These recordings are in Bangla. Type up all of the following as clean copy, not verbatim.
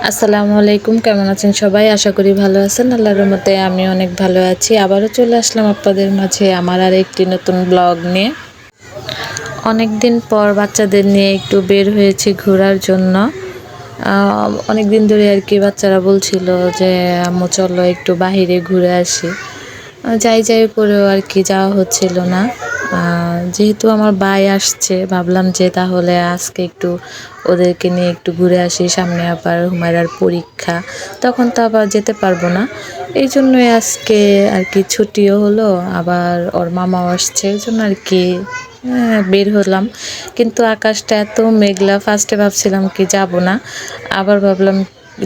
আসসালামু আলাইকুম, কেমন আছেন সবাই? আশা করি ভালো আছেন। আল্লাহর রহমতে আমি অনেক ভালো আছি। আবারও চলে আসলাম আপনাদের মাঝে আমার আর একটি নতুন ব্লগ নিয়ে। অনেক দিন পর বাচ্চাদের নিয়ে একটু বের হয়েছি ঘোরার জন্য। অনেক দিন ধরে আর কি বাচ্চারা বলছিল যে আম্মু চলো একটু বাহিরে ঘুরে আসি। যাই যাই করেও আর কি যাওয়া হচ্ছিল না। যেহেতু আমার ভাই আসছে, ভাবলাম যে তাহলে আজকে একটু ওদেরকে নিয়ে একটু ঘুরে আসি। সামনে আবার হুমায়রার পরীক্ষা, তখন তো আবার যেতে পারবো না। এই জন্যই আজকে আর কি ছুটিও হলো, আবার ওর মামাও আসছে, এই জন্য আর কি বের হলাম। কিন্তু আকাশটা এত মেঘলা, ফার্স্টে ভাবছিলাম কি যাব না, আবার ভাবলাম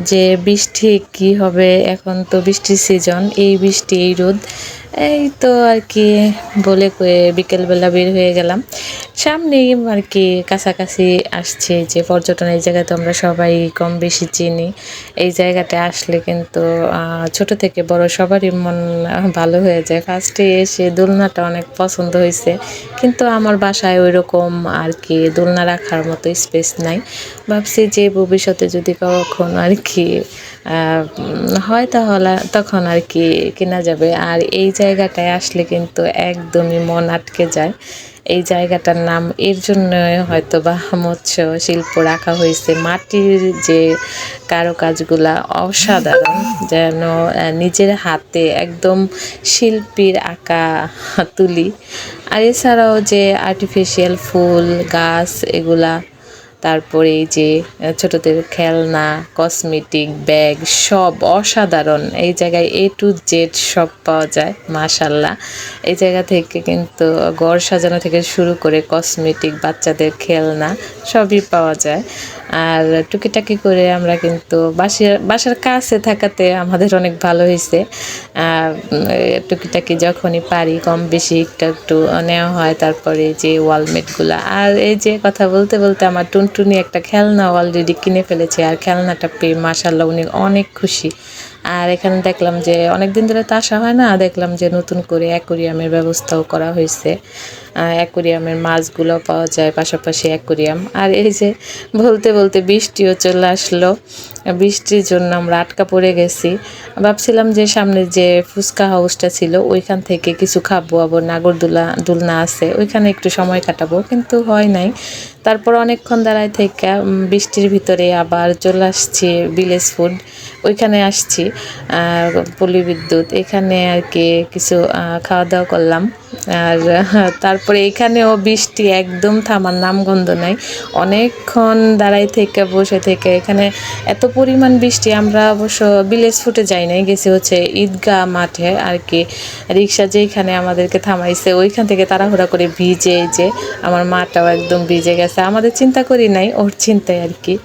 যে বৃষ্টি কি হবে, এখন তো বৃষ্টির সিজন, এই বৃষ্টি এই রোদ, এই তো আর কি বলে কয়ে বিকেলবেলা বের হয়ে গেলাম। সামনেই আর কি কাছাকাছি আসছে যে পর্যটন, এই জায়গায় তো আমরা সবাই কম বেশি চিনি। এই জায়গাতে আসলে কিন্তু ছোট থেকে বড় সবারই মন ভালো হয়ে যায়। ফার্স্টে এসে দোলনাটা অনেক পছন্দ হয়েছে, কিন্তু আমার বাসায় ওই রকম আর কি দোলনা রাখার মতো স্পেস নাই। ভাবছি যে ভবিষ্যতে যদি কখন আর কি হয় তাহলে তখন আর কি কেনা যাবে। আর এই জায়গাটায় আসলে কিন্তু একদমই মন আটকে যায়। এই জায়গাটার নাম এর জন্য হয়তো বা মৎস্য শিল্প রাখা হয়েছে। মাটির যে কারুকাজগুলা অসাধারণ, যেন নিজের হাতে একদম শিল্পীর আঁকা তুলি। আর এছাড়াও যে আর্টিফিশিয়াল ফুল গাছ এগুলা, তারপরে এই যে ছোটদের খেলনা, কসমেটিক, ব্যাগ সব অসাধারণ। এই জায়গায় A to Z সব পাওয়া যায় মাশাল্লাহ। এই জায়গা থেকে কিন্তু ঘর সাজানো থেকে শুরু করে কসমেটিক, বাচ্চাদের খেলনা সবই পাওয়া যায়। আর টুকিটাকি করে আমরা কিন্তু বাসার কাছে থাকাতে আমাদের অনেক ভালো হয়েছে। টুকিটাকি যখনই পারি কম বেশি একটু একটু নেওয়া হয়। তারপরে যে ওয়ালমেটগুলো, আর এই যে কথা বলতে বলতে আমার টুনটুনি একটা খেলনা অলরেডি কিনে ফেলেছে, আর খেলনাটা পেয়ে মাশাল্লাহ উনি অনেক খুশি। আর এখানে দেখলাম যে অনেক দিন ধরে তো আসা হয় না, দেখলাম যে নতুন করে অ্যাকোরিয়ামের ব্যবস্থাও করা হয়েছে। অ্যাকোরিয়ামের মাছগুলো পাওয়া যায়, পাশাপাশি অ্যাকোরিয়াম। আর এই যে বলতে বলতে বৃষ্টিও চলে আসলো। বৃষ্টির জন্য আমরা আটকা পড়ে গেছি। ভাবছিলাম যে সামনে যে ফুচকা হাউসটা ছিল ওইখান থেকে কিছু খাবো, আবার দোলনা আছে ওইখানে একটু সময় কাটাবো, কিন্তু হয় নাই। তারপর অনেকক্ষণ দাঁড়ায় থেকে বৃষ্টির ভিতরে আবার চলে আসছি ভিলেজ ফুড, ওইখানে আসছি পল্লী বিদ্যুৎ, এখানে আর কি কিছু খাওয়া দাওয়া করলাম। আর তারপরে এখানেও বৃষ্টি একদম থামার নামগন্ধ নাই। অনেকক্ষণ দাঁড়াই থেকে বসে থেকে এখানে এত পরিমাণ বৃষ্টি, আমরা অবশ্য ভিলেজ ফুটে যাই নাই, গেছি হচ্ছে ঈদগাহ মাঠে আর কি। রিক্সা যেইখানে আমাদেরকে থামাইছে ওইখান থেকে তাড়াহুড়া করে ভিজে, যে আমার মাটাও একদম ভিজে গেছে, আমাদের চিন্তা করি নাই, ওর চিন্তায় আর কি।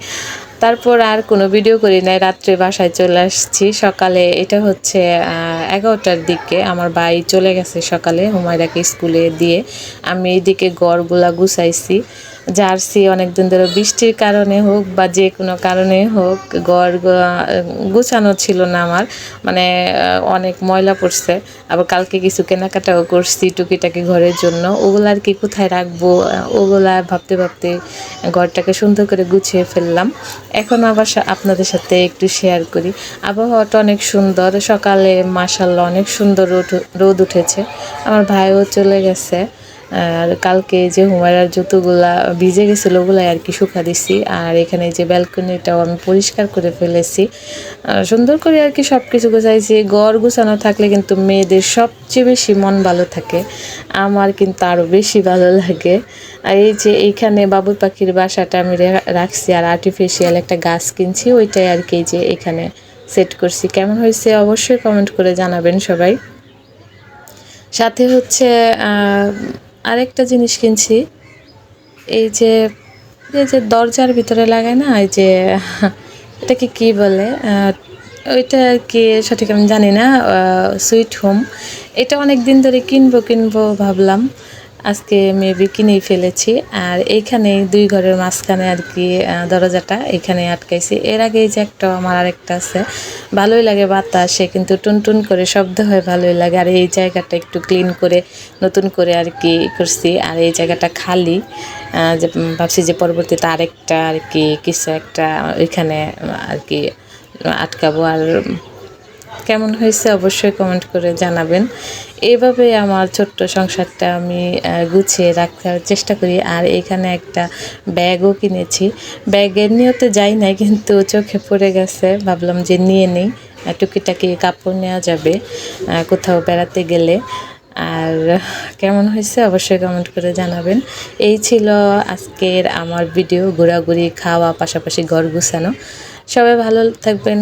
তারপর আর কোনো ভিডিও করি নাই, রাত্রে বাসায় চলে আসছি। সকালে এটা হচ্ছে 11টার দিকে আমার ভাই চলে গেছে সকালে হুমায়রাকে স্কুলে দিয়ে। আমি এইদিকে ঘরগুলা গুছাইছি। জার্সি অনেকদিন ধরে বৃষ্টির কারণে হোক বা যে কোনো কারণে হোক ঘর গুছানো ছিল না আমার, মানে অনেক ময়লা পড়ছে। আবার কালকে কিছু কেনাকাটাও করছি টুকিটাকি ঘরের জন্য, ওগুলো আর কি কোথায় রাখবো ওগুলা ভাবতে ভাবতে ঘরটাকে সুন্দর করে গুছিয়ে ফেললাম। এখন আবার আপনাদের সাথে একটু শেয়ার করি। আবহাওয়াটা অনেক সুন্দর, সকালে মাশাআল্লাহ অনেক সুন্দর রোদ উঠেছে। আমার ভাইও চলে গেছে। আর কালকে যে হুমায়রার জুতোগুলা ভিজে গেছিলো ওগুলাই আর কি শুকা দিছি। আর এখানে যে ব্যালকনিটাও আমি পরিষ্কার করে ফেলেছি, সুন্দর করে আর কি সব কিছু গুছাইছি। ঘর গুছানো থাকলে কিন্তু মেয়েদের সবচেয়ে বেশি মন ভালো থাকে, আমার কিন্তু আরও বেশি ভালো লাগে। আর এই যে এইখানে বাবুই পাখির বাসাটা আমি রাখছি, আর আর্টিফিশিয়াল একটা গাছ কিনছি, ওইটাই আর কি যে এখানে সেট করছি। কেমন হয়েছে অবশ্যই কমেন্ট করে জানাবেন সবাই। সাথে হচ্ছে আরেকটা জিনিস কিনছি, এই যে এই যে দরজার ভিতরে লাগায় না, এই যে এটাকে কি বলে, ওইটা আর কি সঠিক আমি জানি না, সুইট হোম। এটা অনেক দিন ধরে কিনবো ভাবলাম, আজকে মেবি কিনেই ফেলেছি। আর এইখানে দুই ঘরের মাঝখানে আর কি দরজাটা এখানে আটকাইছি। এর আগে এই যে একটা আমার আরেকটা আছে, ভালোই লাগে বাতাসে, কিন্তু টুনটুন করে শব্দ হয়, ভালোই লাগে। আর এই জায়গাটা একটু ক্লিন করে নতুন করে আর কি করছি। আর এই জায়গাটা খালি, যে ভাবছি যে পরবর্তীতে আরেকটা আর কি কিছু একটা ওইখানে আর কি আটকাবো। আর কেমন হয়েছে অবশ্যই কমেন্ট করে জানাবেন। এভাবে আমার ছোট্ট সংসারটা আমি গুছিয়ে রাখার চেষ্টা করি। আর এখানে একটা ব্যাগও কিনেছি। ব্যাগের নিয়তে যাই নাই, কিন্তু চোখে পড়ে গেছে, ভাবলাম যে নিয়ে নেই, টুকিটাকি কাপড় নেওয়া যাবে কোথাও বেড়াতে গেলে। আর কেমন হয়েছে অবশ্যই কমেন্ট করে জানাবেন। এই ছিল আজকের আমার ভিডিও, ঘোরাঘুরি, খাওয়া, পাশাপাশি ঘর গুছানো। সবাই ভালো থাকবেন।